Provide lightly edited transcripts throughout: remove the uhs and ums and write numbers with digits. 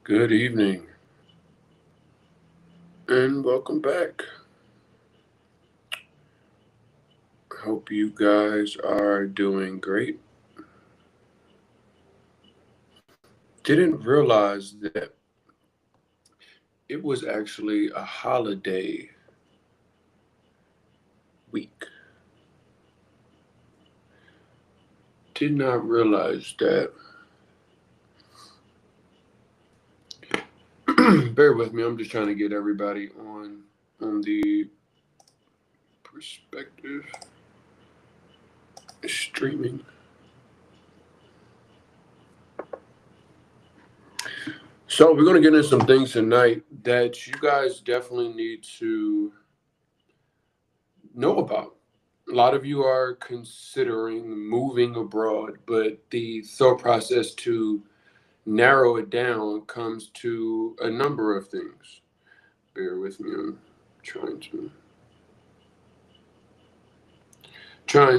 Good evening and welcome back. Hope you guys are doing great. Didn't realize that it was actually a holiday week. Did not realize that. Bear with me. I'm just trying to get everybody on the perspective streaming. So we're gonna get into some things tonight that you guys definitely need to know about. A lot of you are considering moving abroad, but the thought process to narrow it down comes to a number of things. Bear with me, I'm trying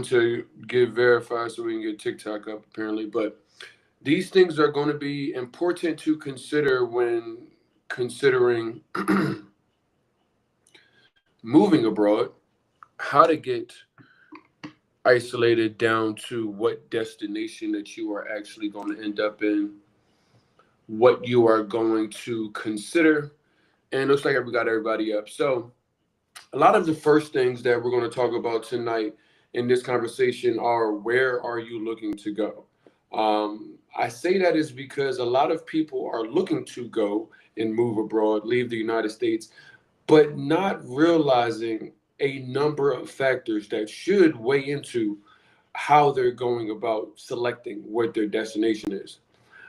to get verified so we can get TikTok up apparently, but these things are going to be important to consider when considering moving abroad, how to get isolated down to what destination that you are actually going to end up in, what you are going to consider. And it looks like we got everybody up. So, a lot of the first things that we're going to talk about tonight in this conversation are, where are you looking to go? I say that is because a lot of people are looking to go and move abroad, leave the United States, but not realizing a number of factors that should weigh into how they're going about selecting what their destination is.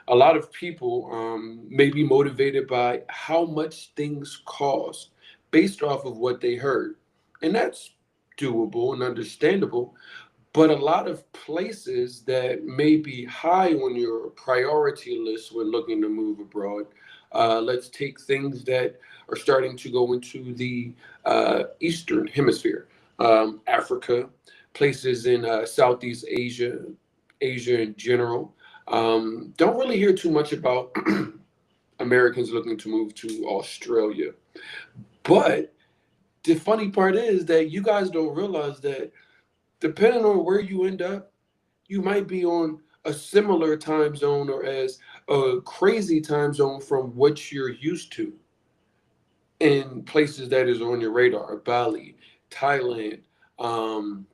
A lot of people may be motivated by how much things cost based off of what they heard. And that's doable and understandable. But a lot of places that may be high on your priority list when looking to move abroad. Let's take things that are starting to go into the Eastern Hemisphere, Africa, places in Southeast Asia, Asia in general. Don't really hear too much about Americans looking to move to Australia. But the funny part is that you guys don't realize that depending on where you end up, you might be on a similar time zone or as a crazy time zone from what you're used to in places that is on your radar. Bali, Thailand, um,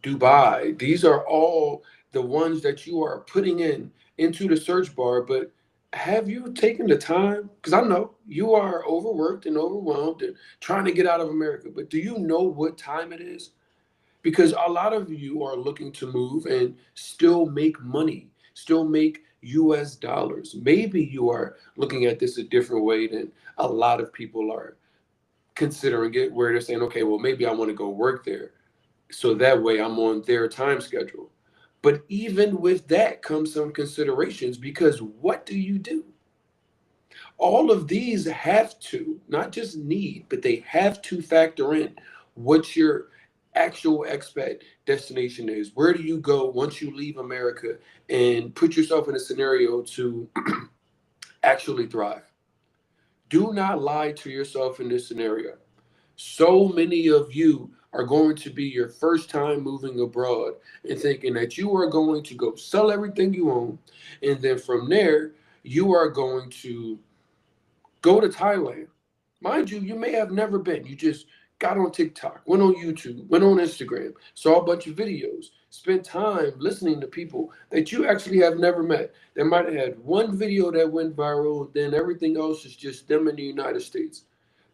Dubai. These are all the ones that you are putting into the search bar. But have you taken the time? Because I know you are overworked and overwhelmed and trying to get out of America. But do you know what time it is? Because a lot of you are looking to move and still make money, still make US dollars. Maybe you are looking at this a different way than a lot of people are considering it, where they're saying, okay, well, maybe I want to go work there. So that way I'm on their time schedule. But even with that comes some considerations, because what do you do? All of these have to, not just need, but they have to factor in what your actual expat destination is. Where do you go once you leave America, and put yourself in a scenario to actually thrive? Do not lie to yourself in this scenario. So many of you are going to be your first time moving abroad and thinking that you are going to go sell everything you own, and then from there you are going to go to Thailand. Mind you, you may have never been. You just got on TikTok, went on YouTube, went on Instagram, saw a bunch of videos, spent time listening to people that you actually have never met. They might have had one video that went viral, then everything else is just them in the United States.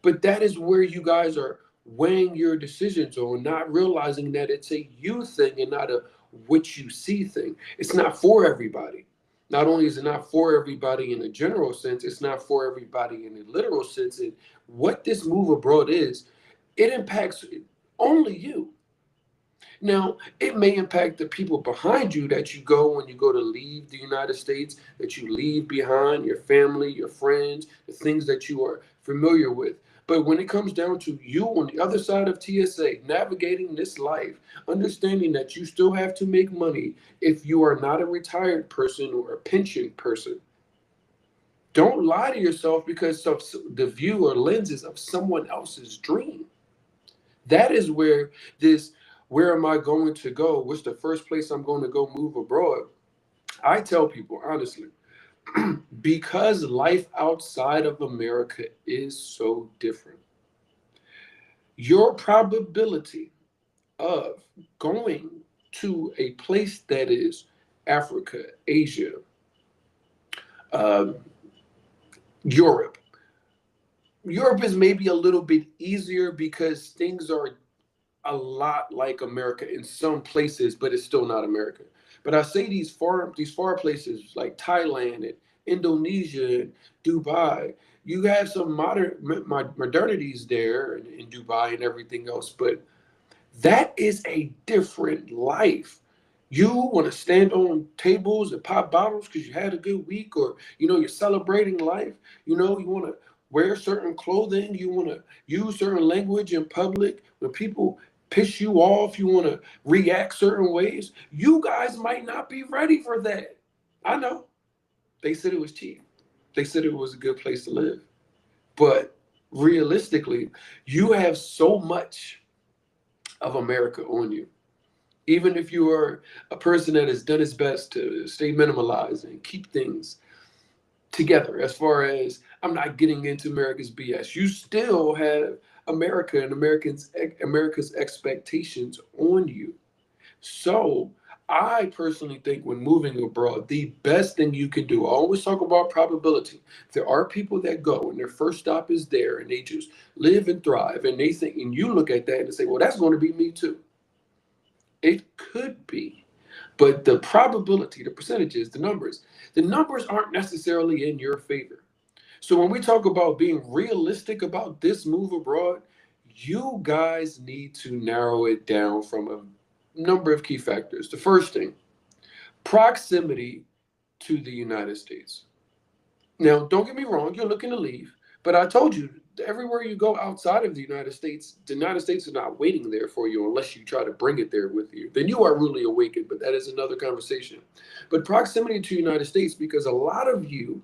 But that is where you guys are weighing your decisions on, not realizing that it's a you thing and not a what you see thing. It's not for everybody. Not only is it not for everybody in a general sense, it's not for everybody in a literal sense. And what this move abroad is, it impacts only you. Now, it may impact the people behind you that you go when you go to leave the United States, that you leave behind your family, your friends, the things that you are familiar with. But when it comes down to you on the other side of TSA, navigating this life, understanding that you still have to make money if you are not a retired person or a pension person, Don't lie to yourself because of the view or lenses of someone else's dream. That is where this, where am I going to go? What's the first place I'm going to go move abroad? I tell people honestly, because life outside of America is so different, your probability of going to a place that is Africa, Asia, um, Europe. Europe is maybe a little bit easier because things are a lot like America in some places, but it's still not America. But I say these far places like Thailand and Indonesia and Dubai, you have some modernities there in Dubai and everything else, but that is a different life. You want to stand on tables and pop bottles because you had a good week, or you're celebrating life. You want to wear certain clothing. You want to use certain language in public. When people piss you off, you want to react certain ways. You guys might not be ready for that. I know. They said it was cheap. They said it was a good place to live. But realistically, you have so much of America on you. Even if you are a person that has done his best to stay minimalized and keep things together, as far as I'm not getting into America's BS, you still have America and America's expectations on you. So I personally think when moving abroad, the best thing you can do, I always talk about probability. There are people that go and their first stop is there and they just live and thrive and they think, and you look at that and say, well, that's going to be me too. It could be, but the probability, the percentages, the numbers aren't necessarily in your favor. So when we talk about being realistic about this move abroad, you guys need to narrow it down from a number of key factors. The first thing, proximity to the United States. Now, don't get me wrong, you're looking to leave, but I told you, everywhere you go outside of the United States is not waiting there for you unless you try to bring it there with you. Then you are really awakened, but that is another conversation. But proximity to the United States, because a lot of you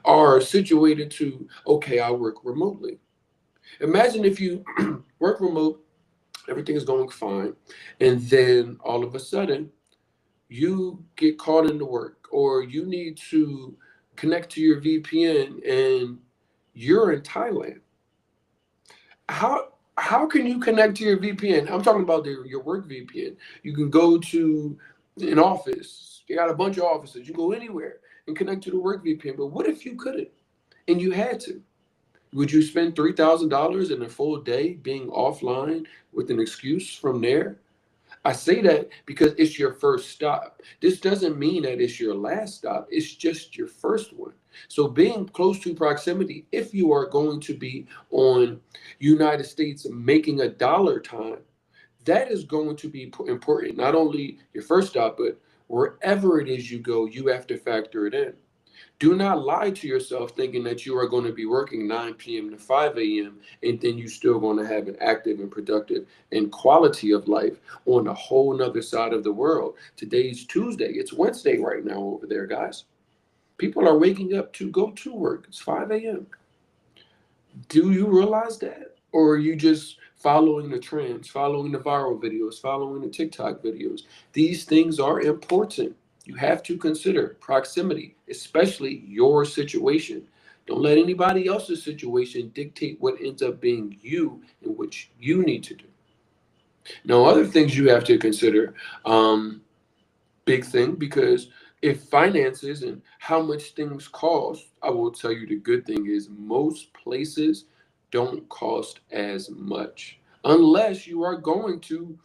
are situated to, okay, I work remotely. Imagine if you work remote, everything is going fine, and then all of a sudden you get caught into work or you need to connect to your VPN and you're in Thailand. How can you connect to your VPN? I'm talking about your work VPN. You can go to an office. You got a bunch of offices. You go anywhere and connect to the work VPN. But what if you couldn't and you had to? Would you spend $3,000 in a full day being offline with an excuse from there? I say that because it's your first stop. This doesn't mean that it's your last stop. It's just your first one. So being close to proximity, if you are going to be on United States making a dollar time, that is going to be important. Not only your first stop, but wherever it is you go, you have to factor it in. Do not lie to yourself thinking that you are going to be working 9 p.m. to 5 a.m. and then you're still going to have an active and productive and quality of life on a whole nother side of the world. Today's Tuesday. It's Wednesday right now over there, guys. People are waking up to go to work. It's 5 a.m. Do you realize that? Or are you just following the trends, following the viral videos, following the TikTok videos? These things are important. You have to consider proximity, especially your situation. Don't let anybody else's situation dictate what ends up being you and what you need to do. Now, other things you have to consider, big thing, because if finances and how much things cost, I will tell you the good thing is most places don't cost as much unless you are going to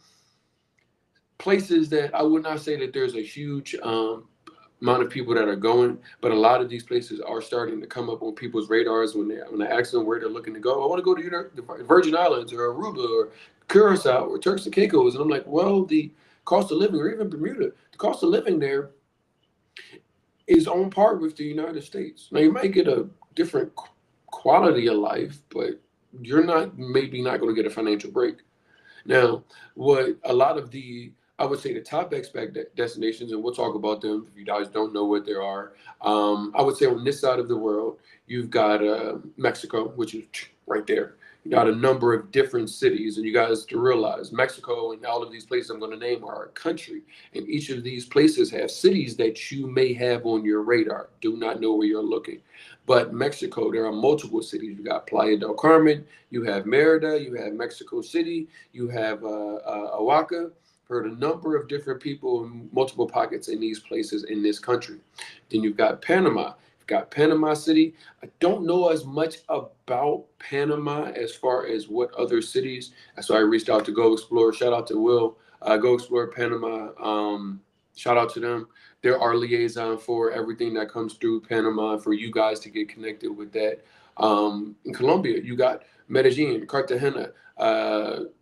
places that I would not say that there's a huge amount of people that are going, but a lot of these places are starting to come up on people's radars when I ask them where they're looking to go. I want to go to the Virgin Islands or Aruba or Curacao or Turks and Caicos, and I'm like, well, the cost of living, or even Bermuda, the cost of living there is on par with the United States. Now you might get a different quality of life, but you're not maybe not going to get a financial break. Now, what a lot of the I would say the top expat destinations, and we'll talk about them if you guys don't know what there are. I would say on this side of the world, you've got Mexico, which is right there. You got a number of different cities, and you guys to realize Mexico and all of these places I'm going to name are a country, and each of these places have cities that you may have on your radar. Do not know where you're looking, but Mexico, there are multiple cities. You got Playa del Carmen, you have Merida, you have Mexico City, you have Oaxaca. Heard a number of different people in multiple pockets in these places in this country. Then you've got Panama. You've got Panama City. I don't know as much about Panama as far as what other cities. So I reached out to Go Explore. Shout out to Will. Go Explore Panama. Shout out to them. They're our liaison for everything that comes through Panama for you guys to get connected with that. In Colombia, you got Medellin, Cartagena,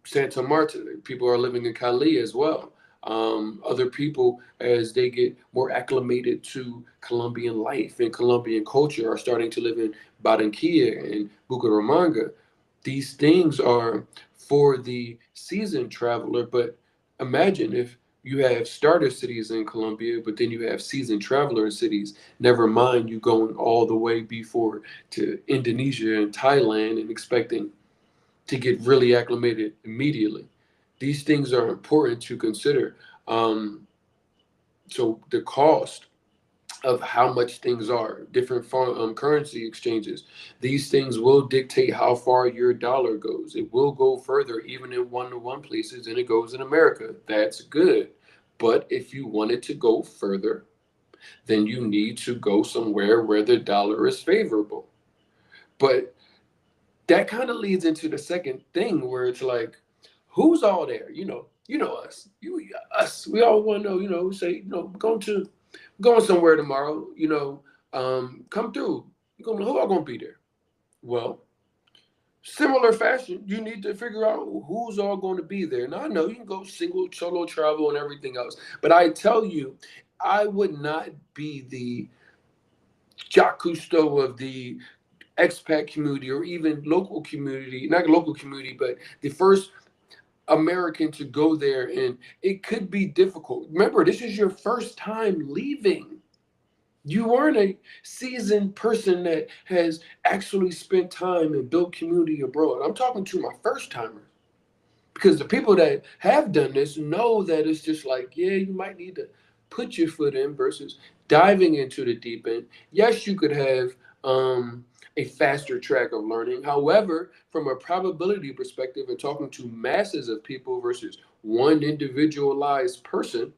Santa Marta. People are living in Cali as well. Other people, as they get more acclimated to Colombian life and Colombian culture, are starting to live in Barranquilla and Bucaramanga. These things are for the seasoned traveler, but imagine if you have starter cities in Colombia, but then you have seasoned traveler cities. Never mind you going all the way before to Indonesia and Thailand and expecting to get really acclimated immediately. These things are important to consider. So the cost of how much things are, different currency exchanges, these things will dictate how far your dollar goes. It will go further even in one-to-one places than it goes in America. That's good. But if you wanted to go further, then you need to go somewhere where the dollar is favorable. But that kind of leads into the second thing where it's like, who's all there? Us. Us. We all want to know. Say, going somewhere tomorrow. Come through. Who are gonna be there? Well, similar fashion, you need to figure out who's all going to be there. Now I know you can go single, solo travel, and everything else, but I tell you, I would not be the Jacques Cousteau of the expat community or even local community, not local community, but the first American to go there. And it could be difficult. Remember, this is your first time leaving. You aren't a seasoned person that has actually spent time and built community abroad. I'm talking to my first timers because the people that have done this know that it's just like, yeah, you might need to put your foot in versus diving into the deep end. Yes, you could have a faster track of learning. However, from a probability perspective and talking to masses of people versus one individualized person,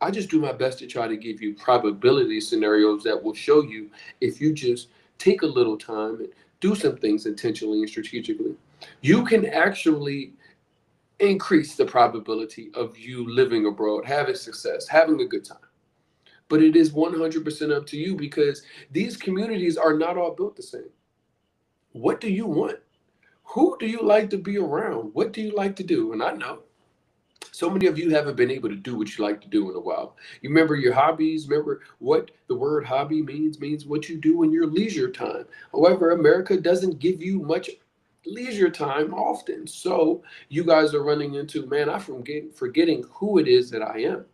I just do my best to try to give you probability scenarios that will show you if you just take a little time and do some things intentionally and strategically, you can actually increase the probability of you living abroad, having success, having a good time. But it is 100% up to you because these communities are not all built the same. What do you want? Who do you like to be around? What do you like to do? And I know so many of you haven't been able to do what you like to do in a while. You remember your hobbies, remember what the word hobby means what you do in your leisure time. However, America doesn't give you much leisure time often. So you guys are running into, man, I'm forgetting who it is that I am.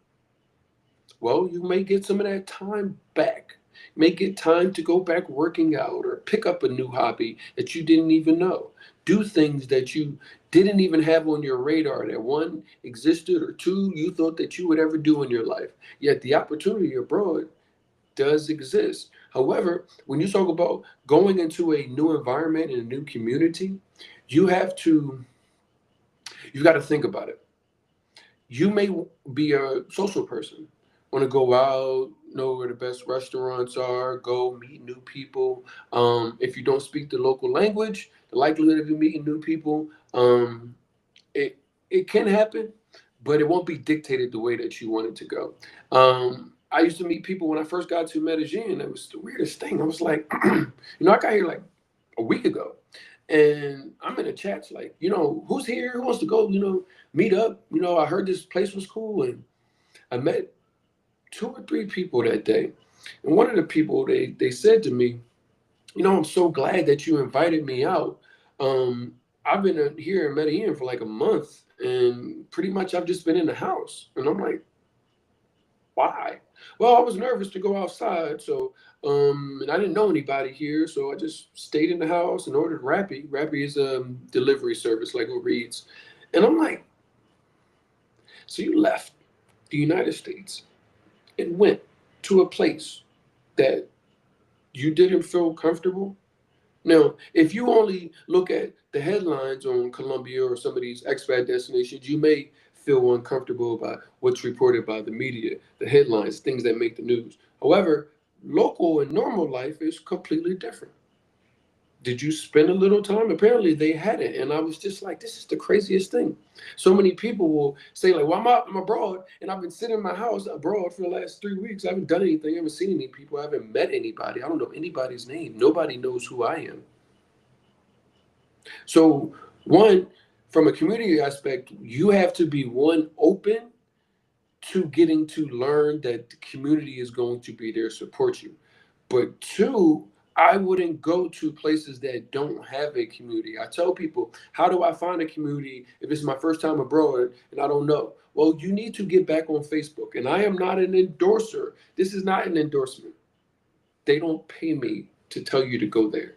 Well, you may get some of that time back. You may get time to go back working out or pick up a new hobby that you didn't even know. Do things that you didn't even have on your radar that one existed or two you thought that you would ever do in your life. Yet the opportunity abroad does exist. However, when you talk about going into a new environment and a new community, you have to you got to think about it. You may be a social person, want to go out, know where the best restaurants are, go meet new people. If you don't speak the local language, the likelihood of you meeting new people, it it can happen, but it won't be dictated the way that you want it to go. I used to meet people when I first got to Medellin. It was the weirdest thing. I was like, I got here like a week ago, and I'm in a chat like, who's here? Who wants to go? Meet up. I heard this place was cool, and I met two or three people that day. And one of the people they said to me, I'm so glad that you invited me out. I've been here in Medellin for like a month, And pretty much I've just been in the house. And I'm like, why? Well, I was nervous to go outside, so and I didn't know anybody here, so I just stayed in the house and ordered Rappi. Rappi is a delivery service like Uber Eats. And I'm like, so you left the United States and went to a place that you didn't feel comfortable? Now, if you only look at the headlines on Colombia or some of these expat destinations, you may feel uncomfortable about what's reported by the media, the headlines, things that make the news. However, local and normal life is completely different. Did you spend a little time? Apparently they hadn't. And I was just like, this is the craziest thing. So many people will say, like, well, I'm abroad and I've been sitting in my house abroad for the last 3 weeks. I haven't done anything. I haven't seen any people. I haven't met anybody. I don't know anybody's name. Nobody knows who I am. So, one, from a community aspect, you have to be one open to getting to learn that the community is going to be there to support you. But two, I wouldn't go to places that don't have a community. I tell people, how do I find a community if it's my first time abroad and I don't know? Well, you need to get back on Facebook. And I am not an endorser. This is not an endorsement. They don't pay me to tell you to go there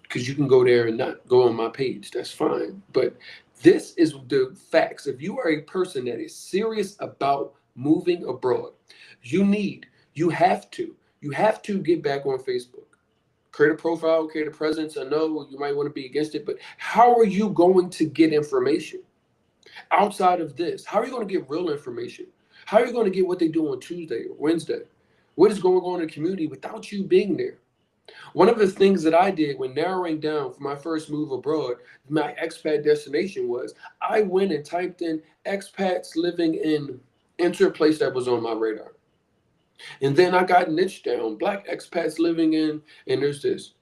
because you can go there and not go on my page. That's fine. But this is the facts. If you are a person that is serious about moving abroad, you need, you have to get back on Facebook. Create a profile, create a presence. I know you might want to be against it, but how are you going to get information outside of this? How are you going to get real information? How are you going to get what they do on Tuesday or Wednesday? What is going on in the community without you being there? One of the things that I did when narrowing down for my first move abroad, my expat destination was I went and typed in expats living in, enter a place that was on my radar. And then I got niched down, black expats living in, and there's this,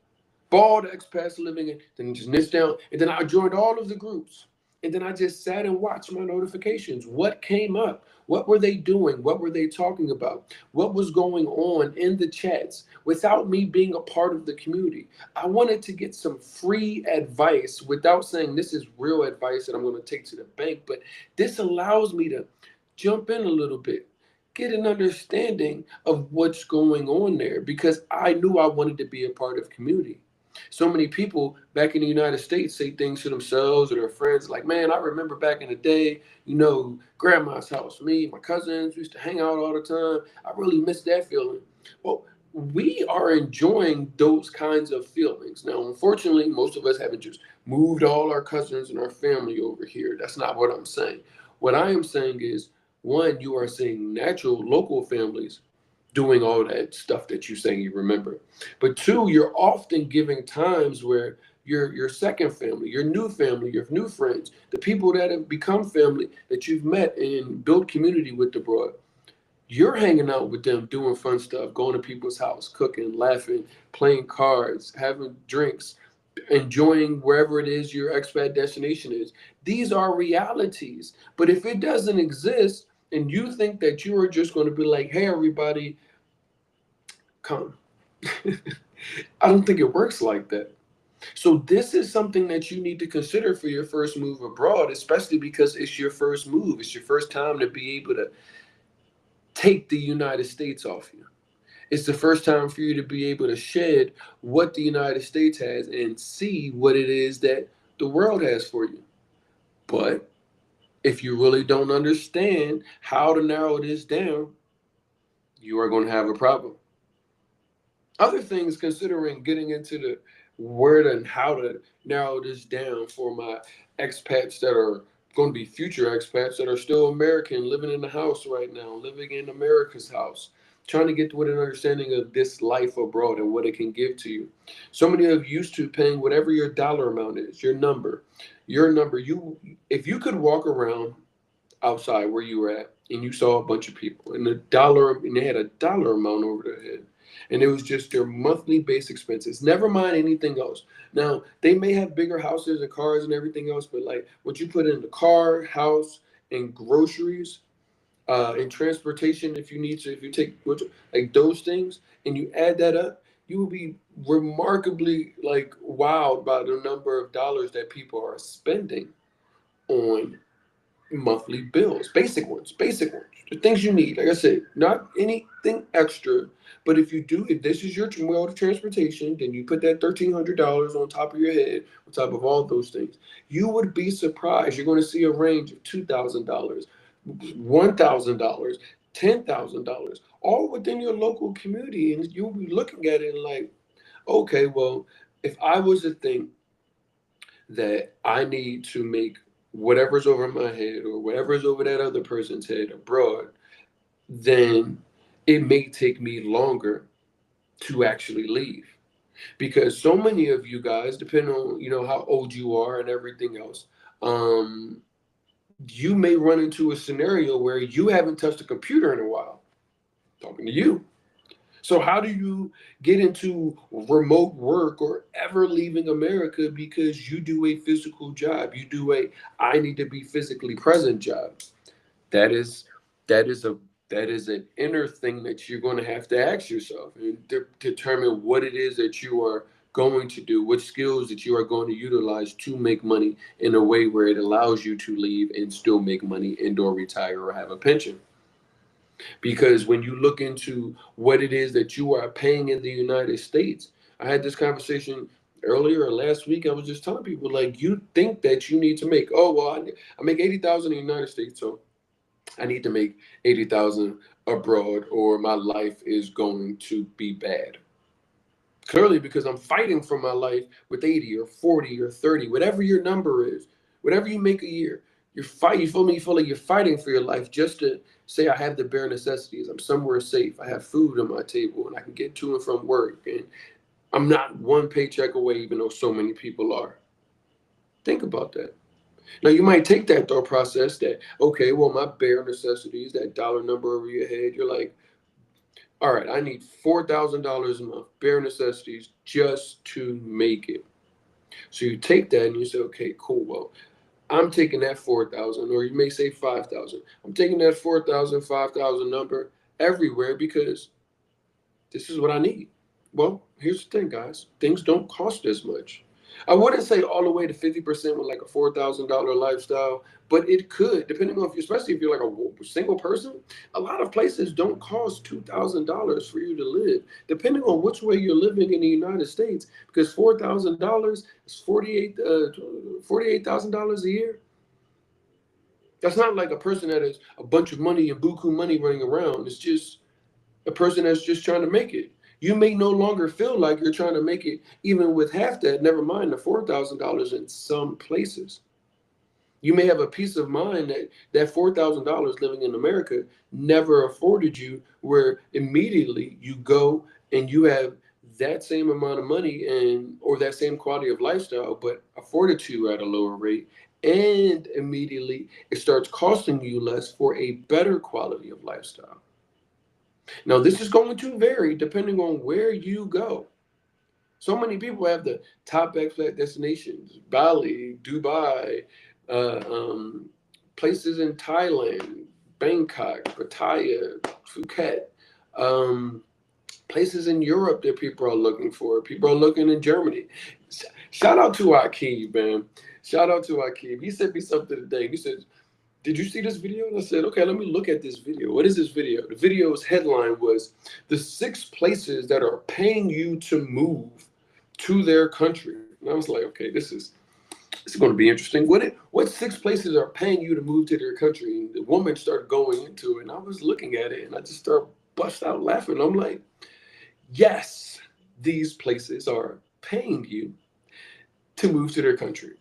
bald expats living in, then just niched down. And then I joined all of the groups. And then I just sat and watched my notifications. What came up? What were they doing? What were they talking about? What was going on in the chats without me being a part of the community? I wanted to get some free advice without saying this is real advice that I'm going to take to the bank, but this allows me to jump in a little bit, get an understanding of what's going on there because I knew I wanted to be a part of community. So many people back in the United States say things to themselves or their friends like, man, I remember back in the day, grandma's house, me, my cousins, we used to hang out all the time. I really miss that feeling. Well, we are enjoying those kinds of feelings. Now, unfortunately, most of us haven't just moved all our cousins and our family over here. That's not what I'm saying. What I am saying is, one, you are seeing natural local families doing all that stuff that you're saying you remember. But two, you're often giving times where your second family, your new family, your new friends, the people that have become family that you've met and built community with abroad, you're hanging out with them, doing fun stuff, going to people's house, cooking, laughing, playing cards, having drinks, enjoying wherever it is your expat destination is. These are realities. But if it doesn't exist and you think that you are just going to be like, hey, everybody, come. I don't think it works like that. So this is something that you need to consider for your first move abroad, especially because it's your first move. It's your first time to be able to take the United States off you. It's the first time for you to be able to shed what the United States has and see what it is that the world has for you. But if you really don't understand how to narrow this down, you are going to have a problem. Other things considering getting into the where and how to narrow this down for my expats that are going to be future expats that are still American, living in the house right now, living in America's house, trying to get to an understanding of this life abroad and what it can give to you. So many of you used to paying whatever your dollar amount is, your number. You, if you could walk around outside where you were at and you saw a bunch of people and they had a dollar amount over their head and it was just their monthly base expenses, never mind anything else. Now they may have bigger houses and cars and everything else, but like what you put in the car, house, and groceries, and transportation, if you need to, if you take like those things and you add that up, you will be remarkably like wowed by the number of dollars that people are spending on monthly bills, basic ones, the things you need. Like I said, not anything extra. But if this is your mode of transportation, then you put that $1,300 on top of your head, on top of all those things. You would be surprised. You're going to see a range of $2,000, $1,000, $10,000, all within your local community, and you'll be looking at it like, okay, well, if I was to think that I need to make whatever's over my head or whatever's over that other person's head abroad, then it may take me longer to actually leave. Because so many of you guys, depending on how old you are and everything else, um, you may run into a scenario where you haven't touched a computer in a while. Talking to you. So how do you get into remote work or ever leaving America because you do a physical job? You do a I need to be physically present job. That is that is a that is an inner thing that you're going to have to ask yourself and determine what it is that you are going to do, what skills that you are going to utilize to make money in a way where it allows you to leave and still make money and or retire or have a pension. Because when you look into what it is that you are paying in the United States, I had this conversation earlier last week. I was just telling people, like, you think that you need to make, oh well, I make 80,000 in the United States, so I need to make 80,000 abroad, or my life is going to be bad. Clearly, because I'm fighting for my life with 80 or 40 or 30, whatever your number is, whatever you make a year, you're fighting. You feel me? You feel like you're fighting for your life just to say I have the bare necessities. I'm somewhere safe. I have food on my table, and I can get to and from work, and I'm not one paycheck away, even though so many people are. Think about that. Now you might take that thought process that, okay, well, my bare necessities, that dollar number over your head, you're like, all right, I need $4,000 a month, bare necessities, just to make it. So you take that and you say, okay, cool. Well, I'm taking that 4,000, or you may say 5,000. I'm taking that 4,000, 5,000 number everywhere because this is what I need. Well, here's the thing, guys. Things don't cost as much. I wouldn't say all the way to 50% with like a $4,000 lifestyle, but it could, depending on if you, especially if you're like a single person. A lot of places don't cost $2,000 for you to live, depending on which way you're living in the United States. Because $4,000 is $48,000 a year. That's not like a person that has a bunch of money and buku money running around. It's just a person that's just trying to make it. You may no longer feel like you're trying to make it even with half that, never mind the $4,000 in some places. You may have a peace of mind that that $4,000 living in America never afforded you, where immediately you go and you have that same amount of money and or that same quality of lifestyle, but afforded to you at a lower rate. And immediately it starts costing you less for a better quality of lifestyle. Now, this is going to vary depending on where you go. So many people have the top expat destinations: Bali, Dubai, uh, um, places in Thailand, Bangkok, Pattaya, Phuket, um, places in Europe that people are looking for. People are looking in Germany. Shout out to Akib, man. Shout out to Akib. He sent me something today. He said, did you see this video? And I said, okay, let me look at this video. What is this video? The video's headline was the 6 places that are paying you to move to their country. And I was like, okay, this is going to be interesting. What 6 places are paying you to move to their country? And the woman started going into it, and I was looking at it, and I just started bust out laughing. I'm like, yes, these places are paying you to move to their country.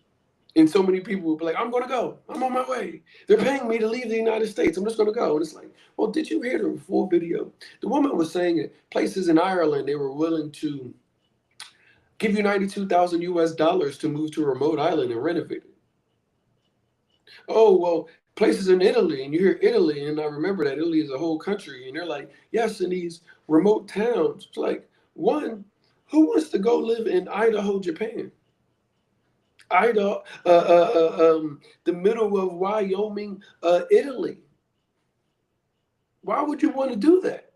And so many people will be like, I'm going to go. I'm on my way. They're paying me to leave the United States. I'm just going to go. And it's like, well, did you hear the full video? The woman was saying that places in Ireland, they were willing to give you 92,000 US dollars to move to a remote island and renovate it. Oh, well, places in Italy, and you hear Italy, and I remember that Italy is a whole country. And they're like, yes, in these remote towns. It's like, one, who wants to go live in Idaho, Japan? Idaho, the middle of Wyoming, Italy. Why would you want to do that?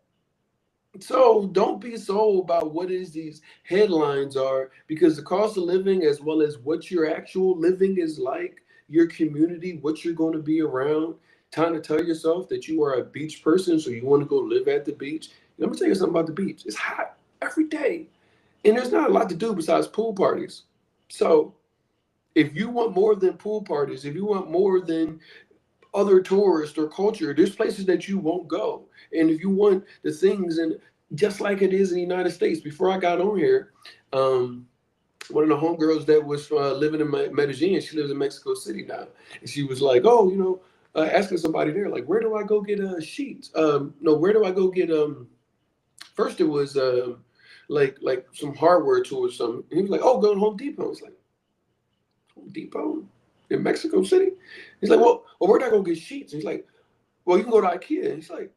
So don't be sold about what is these headlines are, because the cost of living as well as what your actual living is like your community, what you're going to be around, trying to tell yourself that you are a beach person, so you want to go live at the beach. Let me tell you something about the beach. It's hot every day, and there's not a lot to do besides pool parties. So if you want more than pool parties, if you want more than other tourists or culture, there's places that you won't go. And if you want the things, and just like it is in the United States, before I got on here, um, one of the homegirls that was living in Medellin, she lives in Mexico City now, and she was like, "Oh, asking somebody there, like, where do I go get sheets? No, where do I go get First it was like some hardware tools or something. And he was like, "Oh, go to Home Depot." I was like, "Home Depot in Mexico City?" He's like, "Well, where'd I go get sheets?" And he's like, "Well, you can go to IKEA." And he's like,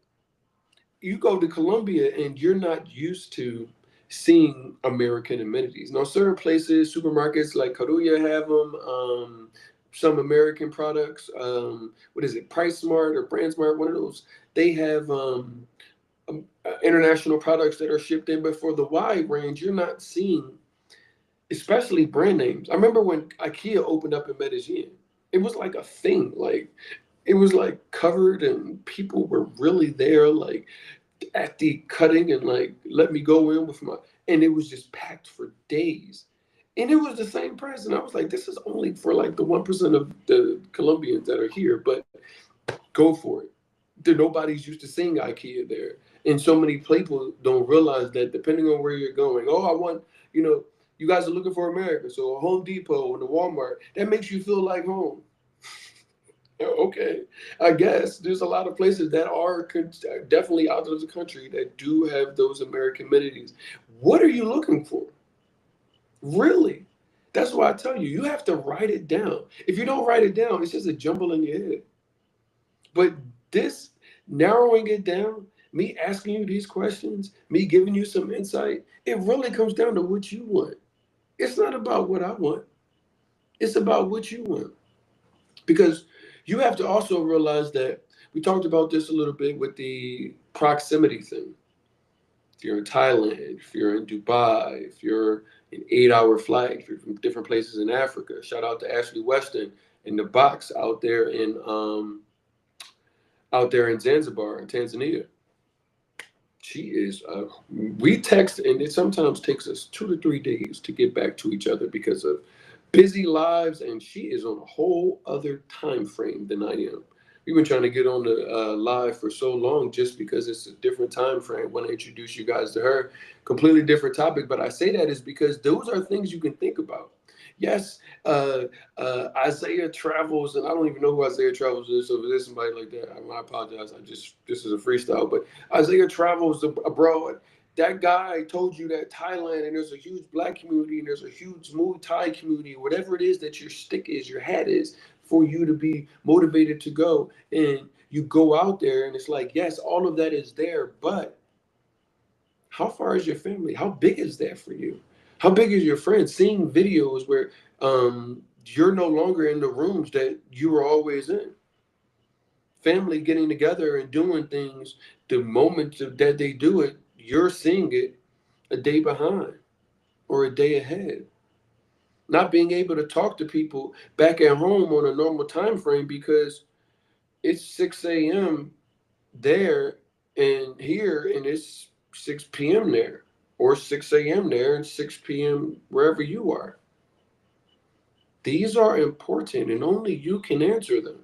you go to Colombia and you're not used to seeing American amenities. Now, certain places, supermarkets like Carulla have them. Some American products, what is it, Price Smart or Brand Smart, one of those, they have international products that are shipped in. But for the wide range, you're not seeing, especially brand names. I remember when IKEA opened up in Medellin, it was like a thing. Like, it was like covered and people were really there, like at the cutting, and like let me go in with my, and it was just packed for days, and it was the same price, and I was like, this is only for like the 1% of the Colombians that are here, but go for it. Nobody's used to seeing IKEA there, and so many people don't realize that depending on where you're going, oh, I want, you guys are looking for America, so a Home Depot and a Walmart, that makes you feel like home. Okay, I guess there's a lot of places that are definitely out of the country that do have those American amenities. What are you looking for? Really? That's why I tell you, you have to write it down. If you don't write it down, it's just a jumble in your head. But this narrowing it down, me asking you these questions, me giving you some insight, it really comes down to what you want. It's not about what I want, it's about what you want. Because you have to also realize that we talked about this a little bit with the proximity thing. If you're in Thailand, if you're in Dubai, if you're an 8-hour flight, if you're from different places in Africa, shout out to Ashley Weston in the box out there in Zanzibar in Tanzania. She is. We text, and it sometimes takes us 2 to 3 days to get back to each other because of busy lives, and she is on a whole other time frame than I am. We've been trying to get on the live for so long just because it's a different time frame. When I introduce you guys to her, completely different topic. But I say that is because those are things you can think about. Yes, Isaiah Travels, and I don't even know who Isaiah Travels is. So if there's somebody like that, I apologize. This is a freestyle. But Isaiah Travels abroad. That guy told you that Thailand, and there's a huge black community, and there's a huge Muay Thai community, whatever it is that your stick is, your hat is, for you to be motivated to go. And you go out there, and it's like, yes, all of that is there, but how far is your family? How big is that for you? How big is your friends? Seeing videos where you're no longer in the rooms that you were always in. Family getting together and doing things, the moment that they do it, you're seeing it a day behind or a day ahead. Not being able to talk to people back at home on a normal time frame because it's 6 a.m. there and here, and it's 6 p.m. there, or 6 a.m. there and 6 p.m. wherever you are. These are important, and only you can answer them.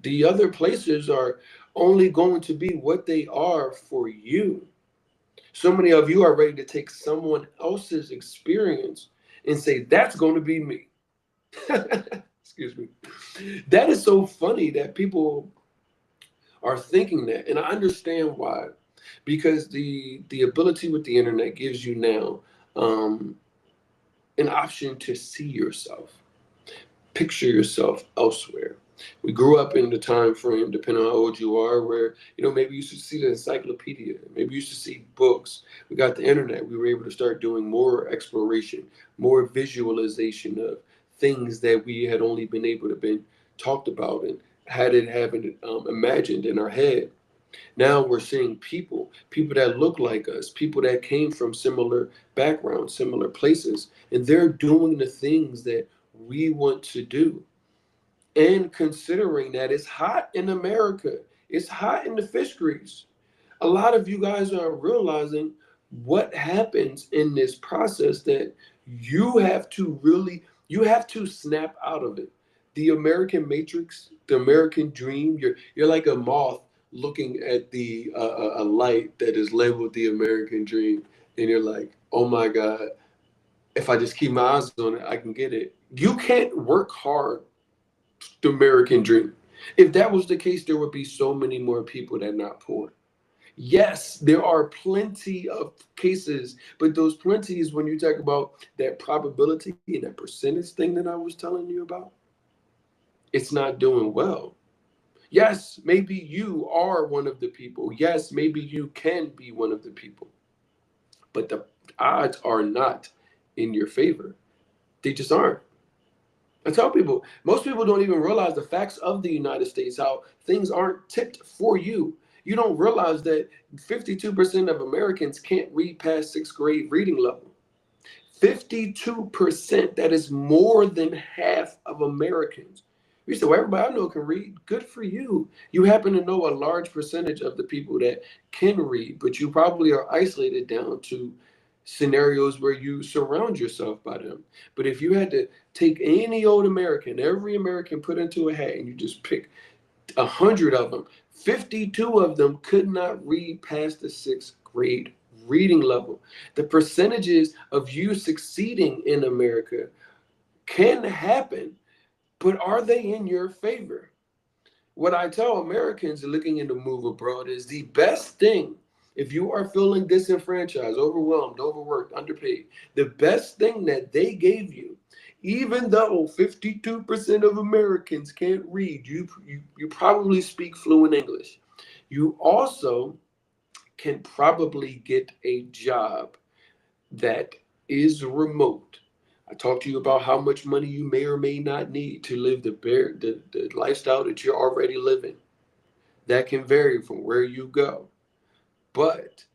The other places are only going to be what they are for you. So many of you are ready to take someone else's experience and say, that's going to be me. Excuse me. That is so funny that people are thinking that. And I understand why. Because the ability with the internet gives you now an option to see yourself, picture yourself elsewhere. We grew up in the time frame, depending on how old you are, where maybe you used to see the encyclopedia, maybe you used to see books. We got the internet. We were able to start doing more exploration, more visualization of things that we had only been able to been talked about and haven't imagined in our head. Now we're seeing people that look like us, people that came from similar backgrounds, similar places, and they're doing the things that we want to do. And considering that it's hot in America, it's hot in the fish grease. A lot of you guys aren't realizing what happens in this process, that you have to snap out of it. The American matrix, the American dream, you're like a moth looking at the a light that is labeled the American dream, and you're like, oh my God, if I just keep my eyes on it, I can get it. You can't work hard the American dream. If that was the case, there would be so many more people that are not poor. Yes, there are plenty of cases, but those plenties, when you talk about that probability and that percentage thing that I was telling you about, it's not doing well. Yes, maybe you are one of the people. Yes, maybe you can be one of the people, but the odds are not in your favor. They just aren't. I tell people, most people don't even realize the facts of the United States, how things aren't tipped for you. You don't realize that 52% of Americans can't read past sixth grade reading level. 52%, that is more than half of Americans. You say, well, everybody I know can read. Good for you. You happen to know a large percentage of the people that can read, but you probably are isolated down to scenarios where you surround yourself by them. But if you had to take any old American, every American put into a hat, and you just pick 100 of them, 52 of them could not read past the sixth grade reading level. The percentages of you succeeding in America can happen, but are they in your favor? What I tell Americans looking into move abroad is the best thing, if you are feeling disenfranchised, overwhelmed, overworked, underpaid, the best thing that they gave you, even though 52% of Americans can't read, you probably speak fluent English. You also can probably get a job that is remote. I talked to you about how much money you may or may not need to live the lifestyle that you're already living. That can vary from where you go, but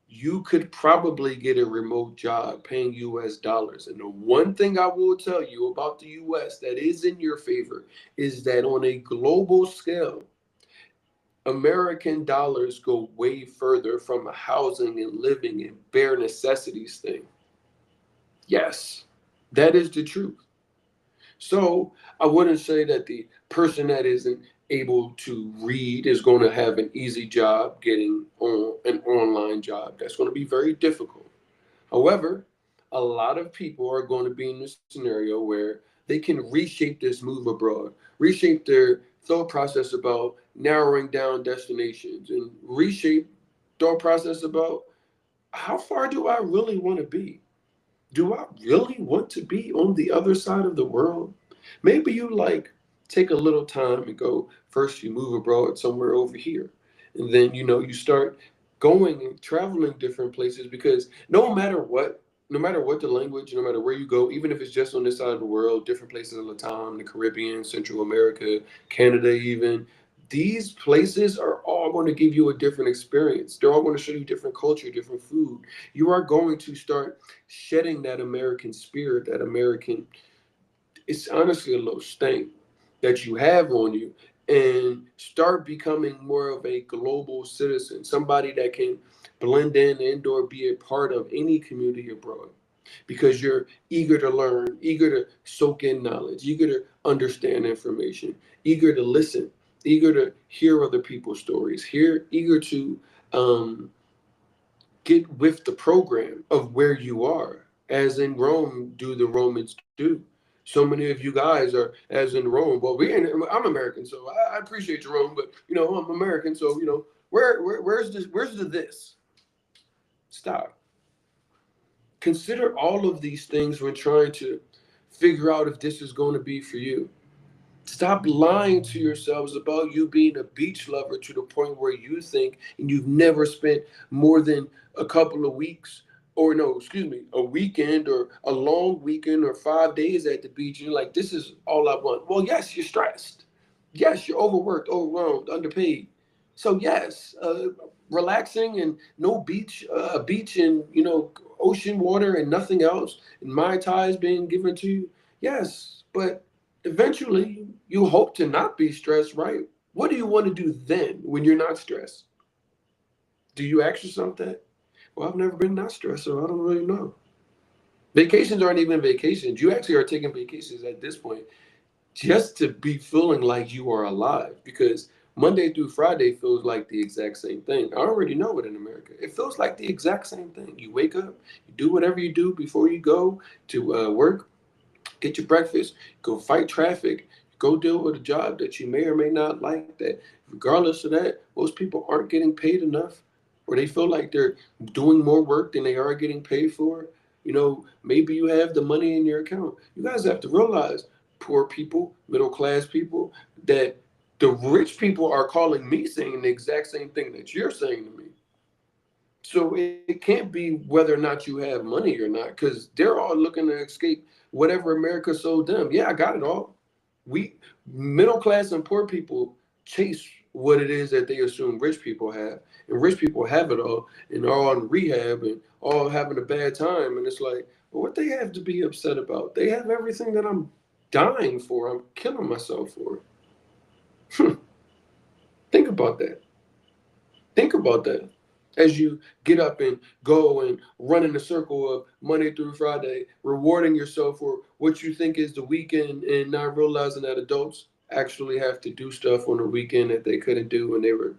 you could probably get a remote job paying US dollars. And the one thing I will tell you about the US that is in your favor is that on a global scale, American dollars go way further from a housing and living and bare necessities thing. Yes, that is the truth. So I wouldn't say that the person that isn't able to read is going to have an easy job getting on an online job. That's going to be very difficult. However, a lot of people are going to be in this scenario where they can reshape this move abroad, reshape their thought process about narrowing down destinations, and reshape thought process about how far do I really want to be? Do I really want to be on the other side of the world? Maybe you like take a little time and go first you move abroad somewhere over here. And then you start going and traveling different places, because no matter what the language, no matter where you go, even if it's just on this side of the world, different places of Latam, the Caribbean, Central America, Canada even, these places are all going to give you a different experience. They're all going to show you different culture, different food. You are going to start shedding that American spirit, that American, it's honestly a little stank that you have on you, and start becoming more of a global citizen, somebody that can blend in and or be a part of any community abroad, because you're eager to learn, eager to soak in knowledge, eager to understand information, eager to listen, eager to hear other people's stories, eager to get with the program of where you are. As in Rome, do the Romans do. So many of you guys are as in Rome. Well, I'm American, so I appreciate your Rome, but I'm American, so where's the this? Stop. Consider all of these things when trying to figure out if this is going to be for you. Stop lying to yourselves about you being a beach lover to the point where you think and you've never spent more than a couple of weeks, or no, excuse me, a weekend or a long weekend or 5 days at the beach. And you're like, this is all I want. Well, yes, you're stressed. Yes, you're overworked, overwhelmed, underpaid. So yes, relaxing and no beach and ocean water and nothing else, and mai tais being given to you. Yes, but eventually You hope to not be stressed, right? What do you want to do then when you're not stressed? Do you ask yourself that? Well, I've never been not stressed, so I don't really know. Vacations aren't even vacations. You actually are taking vacations at this point just to be feeling like you are alive, because Monday through Friday feels like the exact same thing. I already know it in America. It feels like the exact same thing. You wake up, you do whatever you do before you go to work, get your breakfast, go fight traffic, go deal with a job that you may or may not like. That regardless of that, most people aren't getting paid enough, or they feel like they're doing more work than they are getting paid for. Maybe you have the money in your account. You guys have to realize, poor people, middle class people, that the rich people are calling me saying the exact same thing that you're saying to me. So it can't be whether or not you have money or not, because they're all looking to escape whatever America sold them. Yeah, I got it all. We middle class and poor people chase what it is that they assume rich people have, and rich people have it all and are on rehab and all having a bad time. And it's like, well, what they have to be upset about? They have everything that I'm dying for. I'm killing myself for. Think about that. Think about that. As you get up and go and run in a circle of Monday through Friday, rewarding yourself for what you think is the weekend and not realizing that adults actually have to do stuff on the weekend that they couldn't do when they were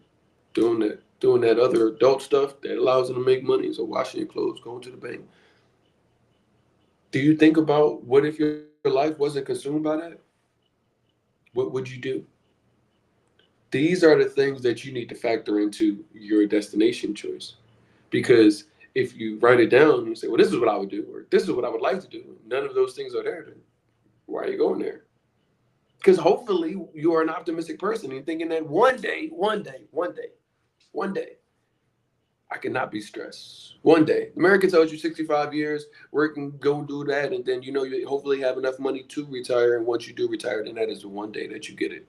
doing that other adult stuff that allows them to make money. So washing your clothes, going to the bank. Do you think about what if your life wasn't consumed by that? What would you do? These are the things that you need to factor into your destination choice. Because if you write it down and you say, well, this is what I would do, or this is what I would like to do, none of those things are there, then why are you going there? Because hopefully you are an optimistic person and you're thinking that one day, I cannot be stressed. One day. America tells you 65 years, work and go do that, and then you hopefully have enough money to retire. And once you do retire, then that is the one day that you get it.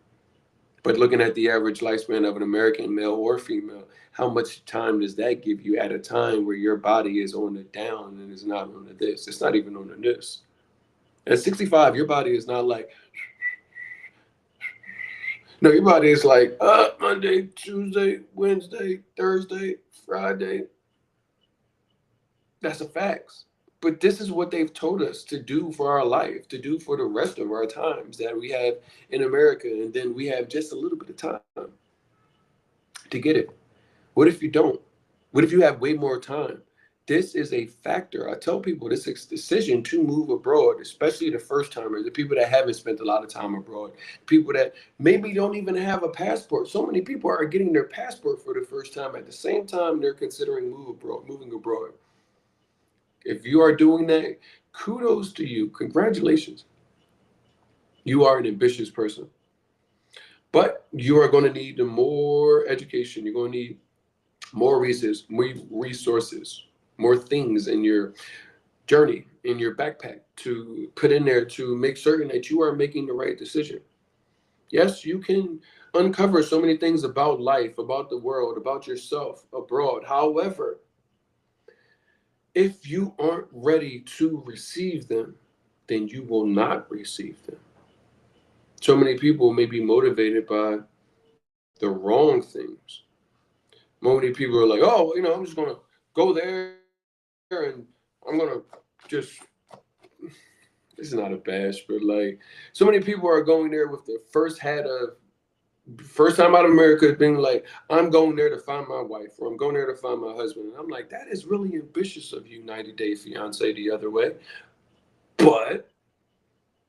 But looking at the average lifespan of an American male or female, how much time does that give you at a time where your body is on the down and is not on the this? It's not even on the this. At 65, your body is not like, no, your body is like, Monday, Tuesday, Wednesday, Thursday, Friday. That's a fact. But this is what they've told us to do for our life, to do for the rest of our times that we have in America. And then we have just a little bit of time to get it. What if you don't? What if you have way more time? This is a factor. I tell people this decision to move abroad, especially the first timers, the people that haven't spent a lot of time abroad, people that maybe don't even have a passport. So many people are getting their passport for the first time at the same time they're considering moving abroad. If you are doing that, kudos to you. Congratulations. You are an ambitious person. But you are going to need more education. You're going to need more resources, more things in your journey, in your backpack to put in there to make certain that you are making the right decision. Yes, you can uncover so many things about life, about the world, about yourself abroad. However, if you aren't ready to receive them, then you will not receive them. So many people may be motivated by the wrong things. Many people are like, oh, I'm just going to go there and I'm going to just, this is not a bash, but like, so many people are going there with the first time out of America being like, I'm going there to find my wife, or I'm going there to find my husband. And I'm like, that is really ambitious of you, 90 Day Fiance, the other way. But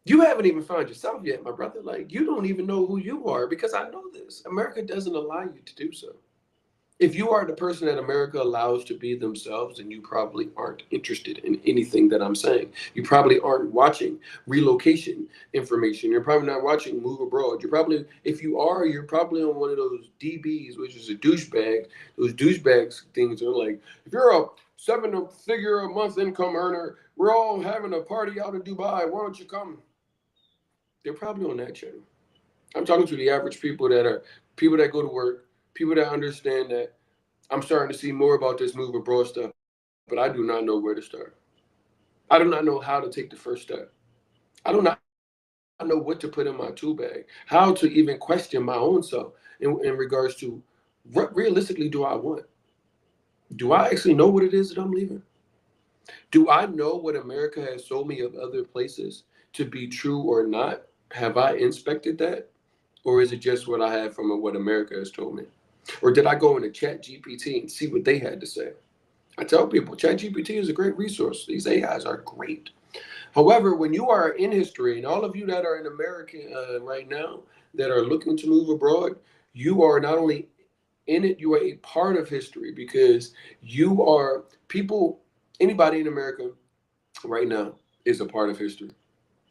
you haven't even found yourself yet, my brother. Like, you don't even know who you are, because I know this. America doesn't allow you to do so. If you are the person that America allows to be themselves, then you probably aren't interested in anything that I'm saying. You probably aren't watching relocation information. You're probably not watching Move Abroad. If you are, you're probably on one of those DBs, which is a douchebag. Those douchebags things are like, if you're a seven-figure a month income earner, we're all having a party out in Dubai. Why don't you come? They're probably on that channel. I'm talking to the average people that go to work, people that understand that I'm starting to see more about this move abroad stuff, but I do not know where to start. I do not know how to take the first step. I do not know how to know what to put in my tool bag, how to even question my own self in regards to what realistically do I want? Do I actually know what it is that I'm leaving? Do I know what America has sold me of other places to be true or not? Have I inspected that? Or is it just what I have from what America has told me? Or did I go into Chat GPT and see what they had to say? I tell people Chat GPT is a great resource. These AIs are great. However, when you are in history, and all of you that are in America right now that are looking to move abroad, you are not only in it, you are a part of history because you are people, anybody in America right now is a part of history.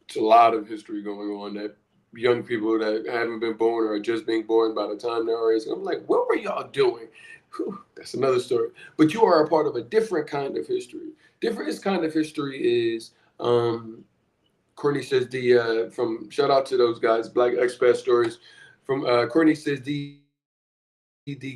It's a lot of history going on that young people that haven't been born or are just being born by the time they're raised. I'm like, what were y'all doing? Whew, that's another story. But you are a part of a different kind of history. Different kind of history is Courtney says from shout out to those guys, Black Expat Stories. From Courtney says the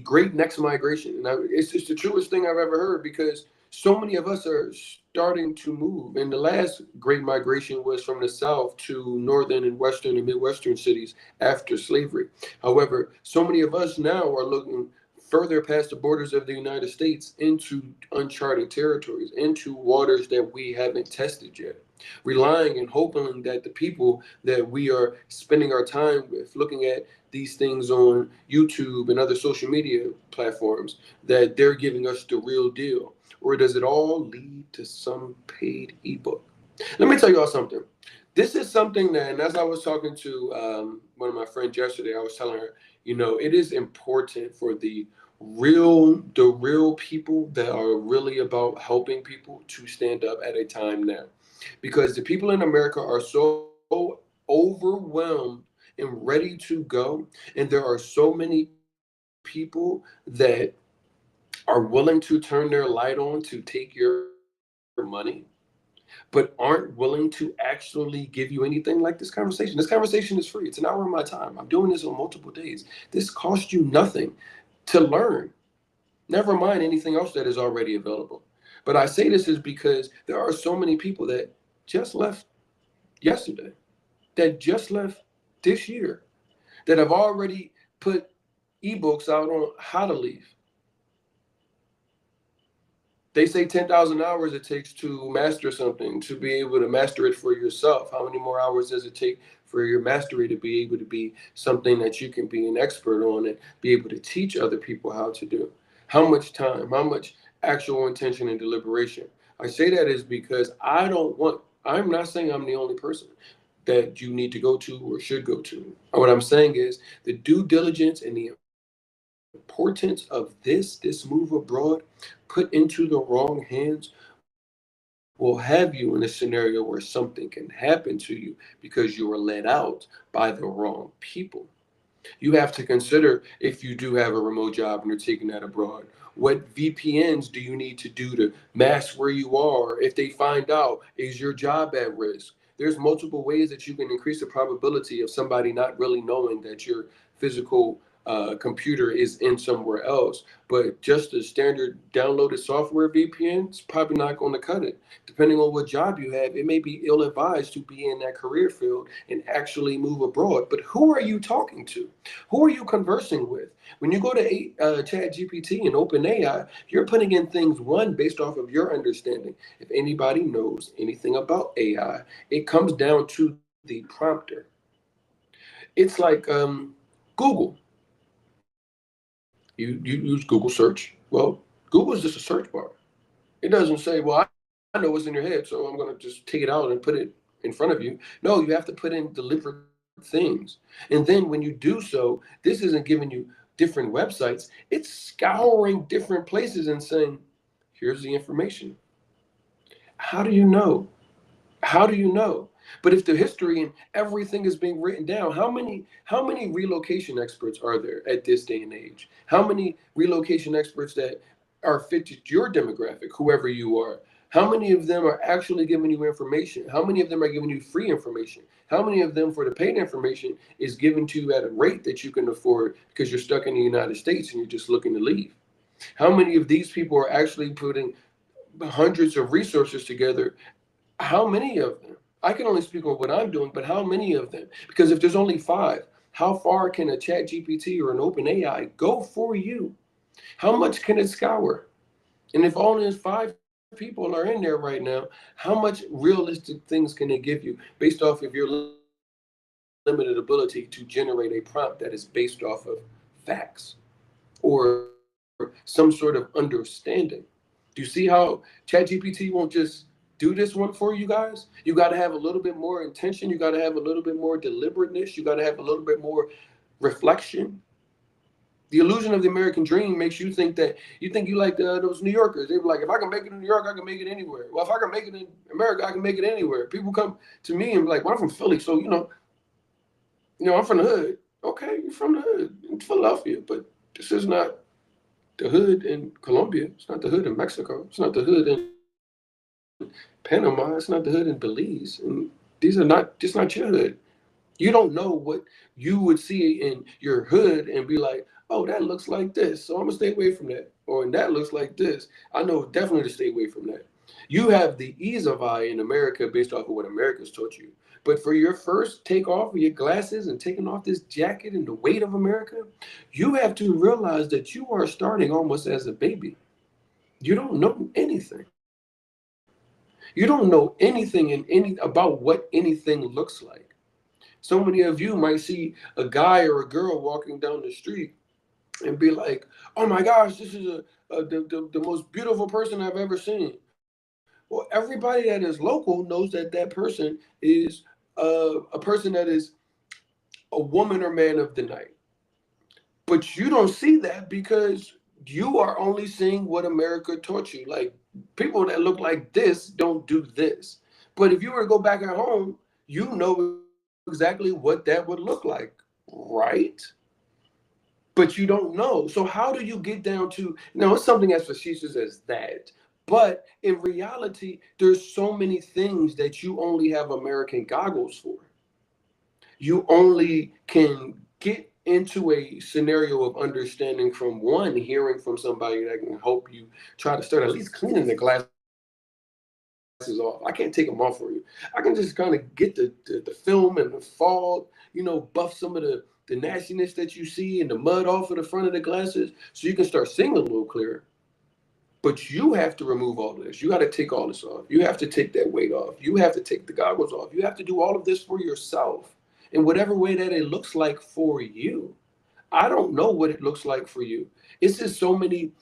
great next migration, and it's the truest thing I've ever heard because so many of us are starting to move. And the last great migration was from the South to northern and western and midwestern cities after slavery. However, so many of us now are looking further past the borders of the United States into uncharted territories, into waters that we haven't tested yet, relying and hoping that the people that we are spending our time with, looking at these things on YouTube and other social media platforms, that they're giving us the real deal? Or does it all lead to some paid ebook? Let me tell you all something. This is something that, and as I was talking to one of my friends yesterday, I was telling her, it is important for the real people that are really about helping people to stand up at a time now, because the people in America are so overwhelmed and ready to go, and there are so many people that are willing to turn their light on to take your money, but aren't willing to actually give you anything like this conversation. This conversation is free. It's an hour of my time. I'm doing this on multiple days. This costs you nothing to learn. Never mind anything else that is already available. But I say this is because there are so many people that just left yesterday, that just left this year, that have already put ebooks out on how to leave. They say 10,000 hours it takes to master something, to be able to master it for yourself. How many more hours does it take for your mastery to be able to be something that you can be an expert on and be able to teach other people how to do? How much time, how much actual intention and deliberation? I say that is because I'm not saying I'm the only person that you need to go to or should go to. What I'm saying is the due diligence and the importance of this move abroad put into the wrong hands will have you in a scenario where something can happen to you because you were led out by the wrong people. You have to consider, if you do have a remote job and you're taking that abroad, what VPNs do you need to do to mask where you are? If they find out, is your job at risk? There's multiple ways that you can increase the probability of somebody not really knowing that your physical computer is in somewhere else. But just a standard downloaded software VPN is probably not going to cut it. Depending on what job you have, it may be ill advised to be in that career field and actually move abroad. But who are you talking to? Who are you conversing with? When you go to Chat GPT and OpenAI, you're putting in things, one, based off of your understanding. If anybody knows anything about AI, it comes down to the prompter. It's like Google. You use Google search. Well, Google is just a search bar. It doesn't say, well, I know what's in your head, so I'm going to just take it out and put it in front of you. No, you have to put in deliberate things. And then when you do so, this isn't giving you different websites. It's scouring different places and saying, here's the information. How do you know? How do you know? But if the history and everything is being written down, how many relocation experts are there at this day and age? How many relocation experts that are fit to your demographic, whoever you are? How many of them are actually giving you information? How many of them are giving you free information? How many of them for the paid information is given to you at a rate that you can afford because you're stuck in the United States and you're just looking to leave? How many of these people are actually putting hundreds of resources together? How many of them? I can only speak on what I'm doing, but how many of them? Because if there's only five, how far can a chat GPT or an open AI go for you? How much can it scour? And if only five people are in there right now, how much realistic things can they give you based off of your limited ability to generate a prompt that is based off of facts or some sort of understanding? Do you see how ChatGPT won't just do this one for you guys? You got to have a little bit more intention. You got to have a little bit more deliberateness. You got to have a little bit more reflection. The illusion of the American dream makes you think that you think you like those New Yorkers. They were like, if I can make it in New York, I can make it anywhere. Well, if I can make it in America, I can make it anywhere. People come to me and be like, well, I'm from Philly, so I'm from the hood. Okay, you're from the hood in Philadelphia, but this is not the hood in Colombia. It's not the hood in Mexico. It's not the hood in Panama. It's not the hood in Belize. And these are not just not your hood. You don't know what you would see in your hood and be like, oh, that looks like this, so I'm gonna stay away from that. Or and that looks like this. I know definitely to stay away from that. You have the ease of eye in America based off of what America's taught you. But for your first take off of your glasses and taking off this jacket and the weight of America, you have to realize that you are starting almost as a baby. You don't know anything. You don't know anything about what anything looks like. So many of you might see a guy or a girl walking down the street and be like, "Oh my gosh, this is the most beautiful person I've ever seen." Well, everybody that is local knows that that person is a person that is a woman or man of the night. But you don't see that because you are only seeing what America taught you. Like people that look like this don't do this. But if you were to go back at home, you know exactly what that would look like, right? But you don't know. So how do you get down to it's something as facetious as that. But in reality, there's so many things that you only have American goggles for. You only can get into a scenario of understanding from one, hearing from somebody that can help you try to start at least cleaning the glasses off. I can't take them off for you. I can just kind of get the film and the fog, buff some of the nastiness that you see and the mud off of the front of the glasses so you can start seeing a little clearer. But you have to remove all of this. You got to take all this off. You have to take that weight off. You have to take the goggles off. You have to do all of this for yourself in whatever way that it looks like for you. I don't know what it looks like for you. It's just so many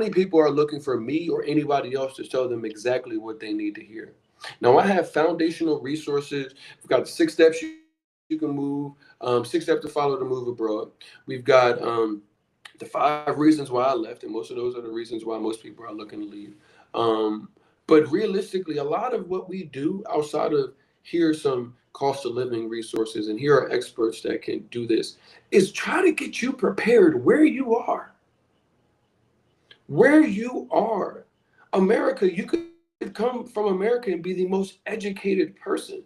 people are looking for me or anybody else to tell them exactly what they need to hear. Now I have foundational resources. We've got the 6 steps you can move, 6 steps to follow to move abroad. We've got the 5 reasons why I left, and most of those are the reasons why most people are looking to leave. Um, but realistically, a lot of what we do outside of here are some cost of living resources, and here are experts that can do this, is try to get you prepared where you are. Where you are. America, you could come from America and be the most educated person.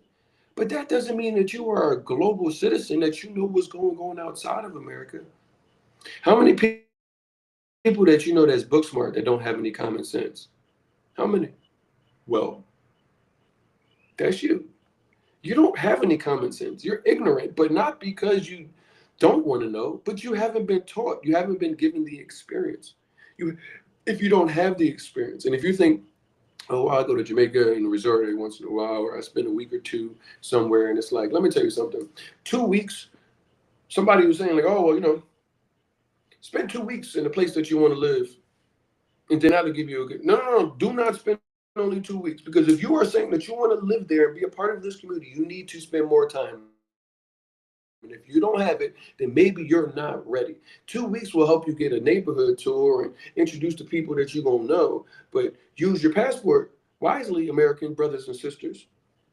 But that doesn't mean that you are a global citizen, that you know what's going on outside of America. How many people that you know that's book smart that don't have any common sense? How many? Well, that's you don't have any common sense. You're ignorant, but not because you don't want to know, but you haven't been taught. You haven't been given the experience. You, if you don't have the experience, and if you think, oh, I go to Jamaica and resort every once in a while, or I spend a week or two somewhere, and it's like, let me tell you something. 2 weeks, somebody was saying like, oh, well, spend 2 weeks in the place that you want to live, and then that'll give you a good. No, no, no. Do not spend only 2 weeks because if you are saying that you want to live there and be a part of this community, you need to spend more time. And if you don't have it, then maybe you're not ready. 2 weeks will help you get a neighborhood tour and introduce to people that you're gonna know. But use your passport wisely, American brothers and sisters.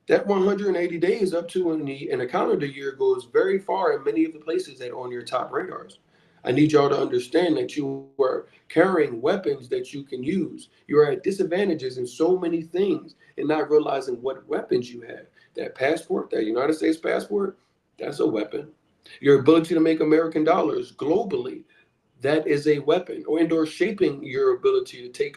That 180 days up to in a calendar year goes very far in many of the places that are on your top radars. I need y'all to understand that you are carrying weapons that you can use. You're at disadvantages in so many things and not realizing what weapons you have. That passport, that United States passport, that's a weapon. Your ability to make American dollars globally, that is a weapon. Or shaping your ability to take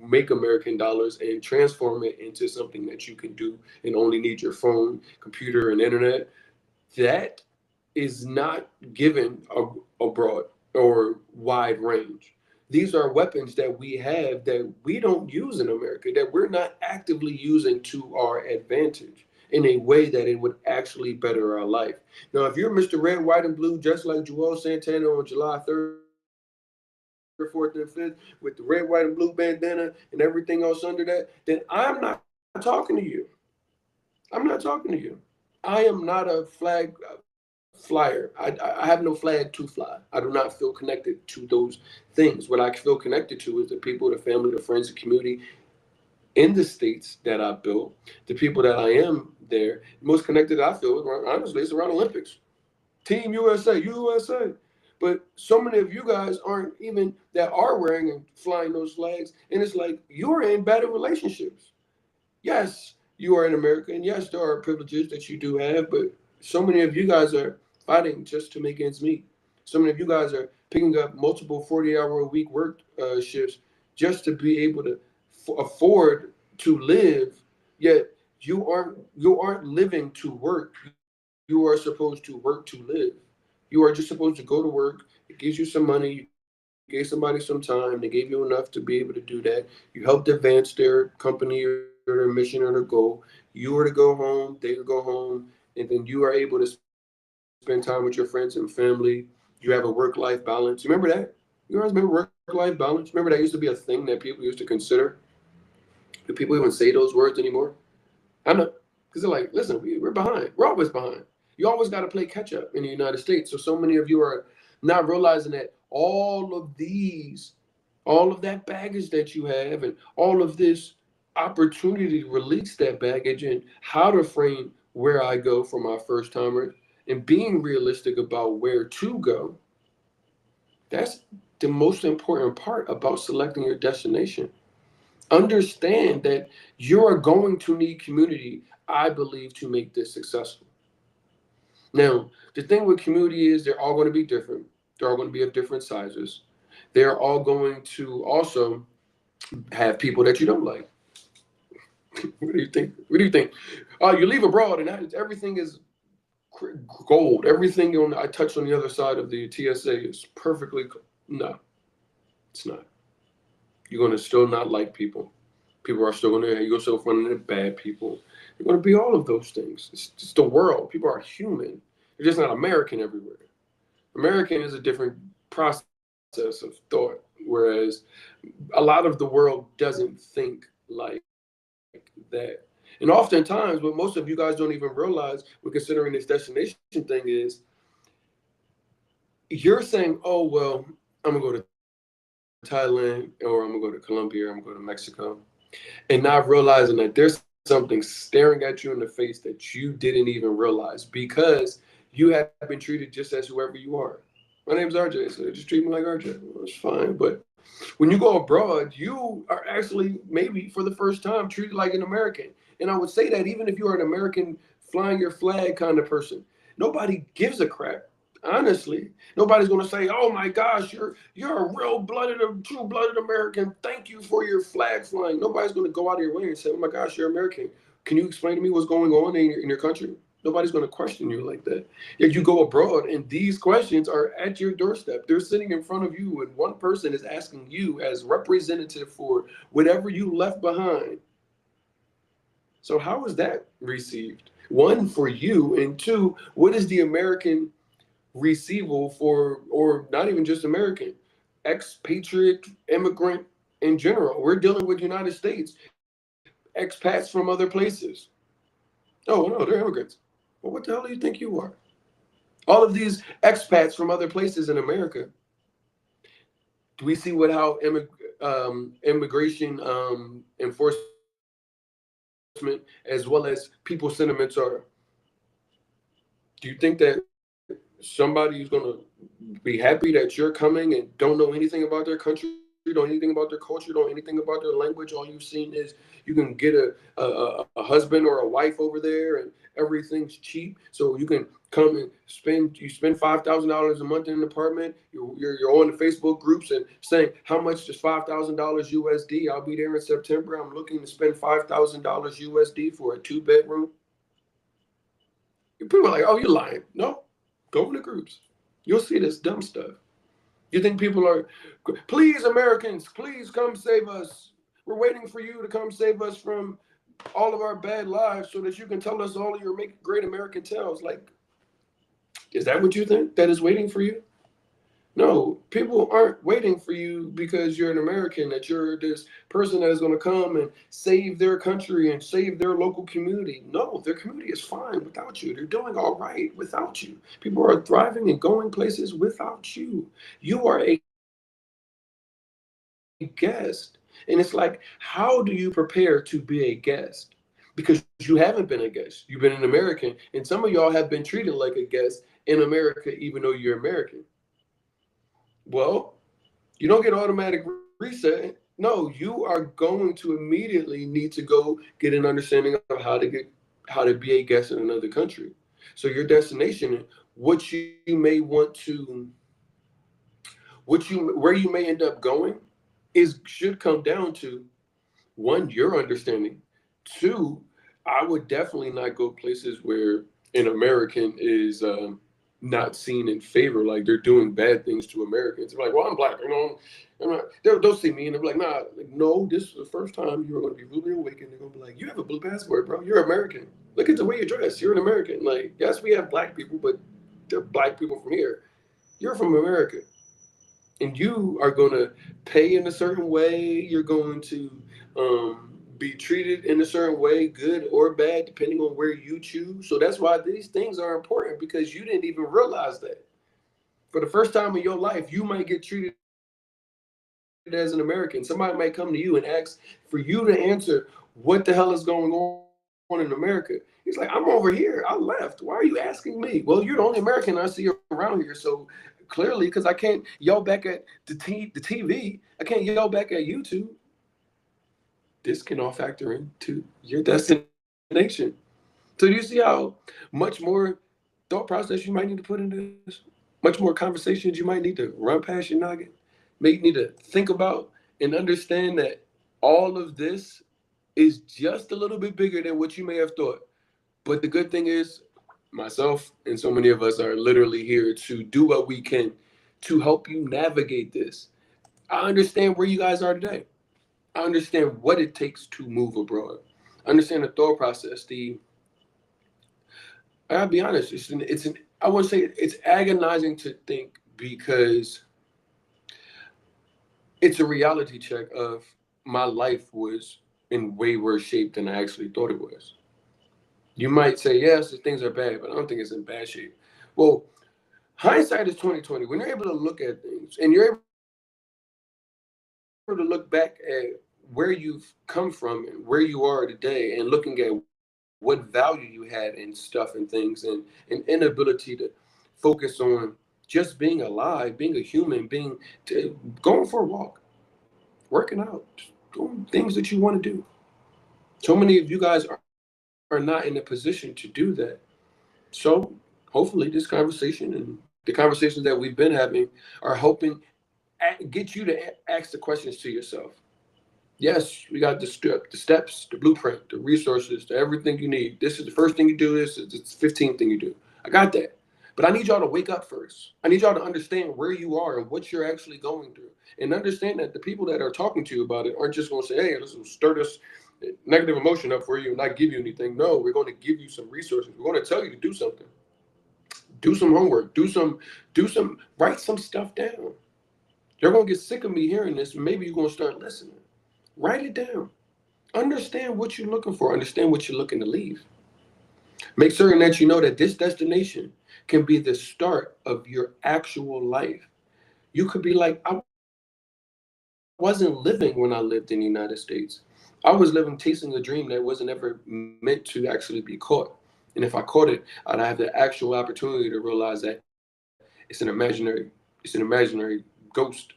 make American dollars and transform it into something that you can do and only need your phone, computer, and internet, that is not given a broad or wide range. These are weapons that we have that we don't use in America, that we're not actively using to our advantage in a way that it would actually better our life. Now, if you're Mr. Red, White, and Blue, just like Joel Santana on July 3rd, 4th, and 5th, with the red, white, and blue bandana and everything else under that, then I'm not talking to you. I'm not talking to you. I am not a flag flyer. I have no flag to fly. I do not feel connected to those things. What I feel connected to is the people, the family, the friends, the community in the states that I built, the people that I am there. Most connected I feel, honestly, it's around Olympics. Team USA, USA. But so many of you guys aren't even that are wearing and flying those flags. And it's like you're in better relationships. Yes, you are in America, and yes, there are privileges that you do have, but so many of you guys are fighting just to make ends meet. So many of you guys are picking up multiple 40-hour-a-week work shifts just to be able to afford to live. Yet you aren't living to work. You are supposed to work to live. You are just supposed to go to work. It gives you some money. You gave somebody some time. They gave you enough to be able to do that. You helped advance their company or their mission or their goal. You were to go home. They would go home, and then you are able to spend time with your friends and family. You have a work-life balance. Remember that? You guys remember work-life balance? Remember that used to be a thing that people used to consider? Do people even say those words anymore? I know, because they're like, listen, we're behind. We're always behind. You always got to play catch up in the United States. So many of you are not realizing that all of that baggage that you have, and all of this opportunity to release that baggage, and how to frame where I go for my first timers, and being realistic about where to go. That's the most important part about selecting your destination. Understand that you are going to need community, I believe, to make this successful. Now, the thing with community is they're all going to be different. They're all going to be of different sizes. They're all going to also have people that you don't like. What do you think? What do you think? You leave abroad and everything is gold. Everything I touch on the other side of the TSA is perfectly. No, it's not. You're going to still not like people. People are still going to, you're going to still run into bad people. You're going to be all of those things. It's just the world. People are human. They're just not American everywhere. American is a different process of thought, whereas a lot of the world doesn't think like that. And oftentimes, what most of you guys don't even realize when considering this destination thing is you're saying, oh, well, I'm going to go to Thailand, or I'm going to go to Colombia, or I'm going to go to Mexico, and not realizing that there's something staring at you in the face that you didn't even realize because you have been treated just as whoever you are. My name's RJ, so just treat me like RJ. Well, it's fine. But when you go abroad, you are actually maybe for the first time treated like an American. And I would say that even if you are an American flying your flag kind of person, nobody gives a crap. Honestly, nobody's going to say, "Oh my gosh, you're a real blooded, true blooded American. Thank you for your flag flying." Nobody's going to go out of your way and say, "Oh my gosh, you're American. Can you explain to me what's going on in your country?" Nobody's going to question you like that. Yet you go abroad, and these questions are at your doorstep. They're sitting in front of you, and one person is asking you as representative for whatever you left behind. So how is that received? One, for you, and two, what is the American receival for, or not even just American, expatriate, immigrant in general? We're dealing with United States, expats from other places. Oh no, they're immigrants. Well, what the hell do you think you are? All of these expats from other places in America. Do we see what how immigration enforcement as well as people's sentiments are? Do you think that somebody is going to be happy that you're coming and don't know anything about their country? don't know anything about their culture, don't know anything about their language. All you've seen is you can get a husband or a wife over there, and everything's cheap. So you can come and spend $5,000 a month in an apartment. You're on the Facebook groups and saying how much is $5,000 USD. I'll be there in September. I'm looking to spend $5,000 USD for a 2-bedroom. People are like, oh, you're lying. No, go in the groups. You'll see this dumb stuff. You think people are, please, Americans, please come save us. We're waiting for you to come save us from all of our bad lives so that you can tell us all of your great American tales. Like, is that what you think that is waiting for you? No, people aren't waiting for you because you're an American, that you're this person that is going to come and save their country and save their local community. No, their community is fine without you. They're doing all right without you. People are thriving and going places without you. You are a guest. And it's like, how do you prepare to be a guest? Because you haven't been a guest. You've been an American. And some of y'all have been treated like a guest in America, even though you're American. Well, you don't get automatic reset. No, you are going to immediately need to go get an understanding of how to be a guest in another country. So your destination, what you may want to, where you may end up going, should come down to, one, your understanding. Two, I would definitely not go places where an American is not seen in favor, like they're doing bad things to Americans. They're like, well, I'm black, they'll see me and they'll be like, nah, like, no, this is the first time you're going to be really awakened. They're going to be like, you have a blue passport, bro. You're American. Look at the way you dress. You're an American. Like, yes, we have black people, but they're black people from here. You're from America. And you are going to pay in a certain way. You're going to be treated in a certain way, good or bad, depending on where you choose. So that's why these things are important, because you didn't even realize that. For the first time in your life, you might get treated as an American. Somebody might come to you and ask for you to answer what the hell is going on in America. He's like, I'm over here. I left. Why are you asking me? Well, you're the only American I see around here. So clearly, because I can't yell back at the TV, I can't yell back at YouTube. This can all factor into your destination. So do you see how much more thought process you might need to put into this? Much more conversations you might need to run past your noggin? Maybe you need to think about and understand that all of this is just a little bit bigger than what you may have thought. But the good thing is, myself and so many of us are literally here to do what we can to help you navigate this. I understand where you guys are today. I understand what it takes to move abroad. I understand the thought process. I gotta be honest. I would say it's agonizing to think, because it's a reality check of my life was in way worse shape than I actually thought it was. You might say, yes, things are bad, but I don't think it's in bad shape. Well, hindsight is 2020. When you're able to look at things and you're able to look back at where you've come from and where you are today, and looking at what value you had in stuff and things, and an inability to focus on just being alive, being a human, going for a walk, working out, doing things that you want to do. So many of you guys are not in a position to do that. So hopefully this conversation and the conversations that we've been having are helping get you to ask the questions to yourself. Yes, we got the steps, the blueprint, the resources, the everything you need. This is the first thing you do. This is the 15th thing you do. I got that. But I need y'all to wake up first. I need y'all to understand where you are and what you're actually going through. And understand that the people that are talking to you about it aren't just going to say, hey, this will stir this negative emotion up for you and not give you anything. No, we're going to give you some resources. We're going to tell you to do something. Do some homework. Write some stuff down. You're going to get sick of me hearing this. Maybe you're going to start listening. Write it down. Understand what you're looking for. Understand what you're looking to leave. Make certain that you know that this destination can be the start of your actual life. You could be like, I wasn't living when I lived in the United States. I was living, chasing a dream that wasn't ever meant to actually be caught. And if I caught it, I'd have the actual opportunity to realize that it's an imaginary ghost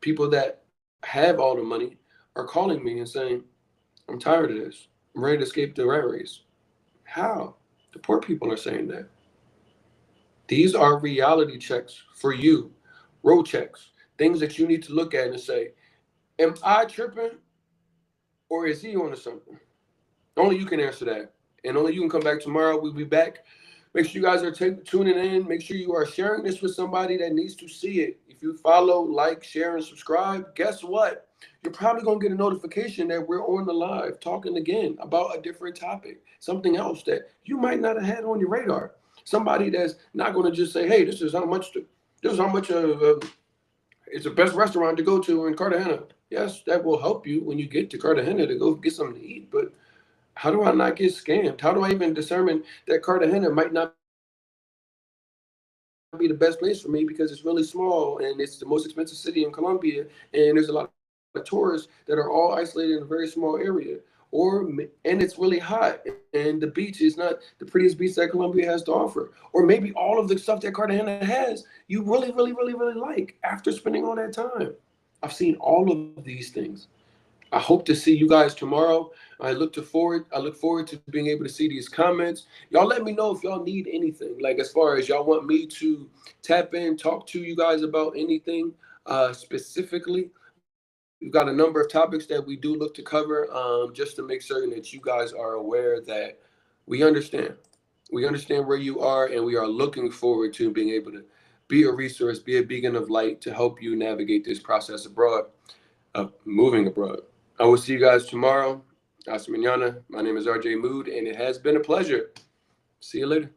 people that have all the money are calling me and saying, I'm tired of this. I'm ready to escape the rat race. How? The poor people are saying that. These are reality checks for you, road checks, things that you need to look at and say, am I tripping or is he on to something? Only you can answer that. And only you can come back tomorrow. We'll be back. Make sure you guys are tuning in. Make sure you are sharing this with somebody that needs to see it. If you follow, like, share, and subscribe, guess what? You're probably going to get a notification that we're on the live talking again about a different topic, something else that you might not have had on your radar. Somebody that's not going to just say, hey, this is how much it's the best restaurant to go to in Cartagena. Yes, that will help you when you get to Cartagena to go get something to eat, but how do I not get scammed? How do I even determine that Cartagena might not be the best place for me because it's really small and it's the most expensive city in Colombia and there's a lot of tourists that are all isolated in a very small area, or and it's really hot and the beach is not the prettiest beach that Colombia has to offer, or maybe all of the stuff that Cartagena has you really like after spending all that time. I've seen all of these things. I hope to see you guys tomorrow. I look forward to being able to see these comments. Y'all let me know if y'all need anything. Like as far as y'all want me to tap in, talk to you guys about anything specifically. We've got a number of topics that we do look to cover just to make certain that you guys are aware that we understand. We understand where you are, and we are looking forward to being able to be a resource, be a beacon of light to help you navigate this process abroad, of moving abroad. I will see you guys tomorrow. Hasta mañana. My name is RJ Mood, and it has been a pleasure. See you later.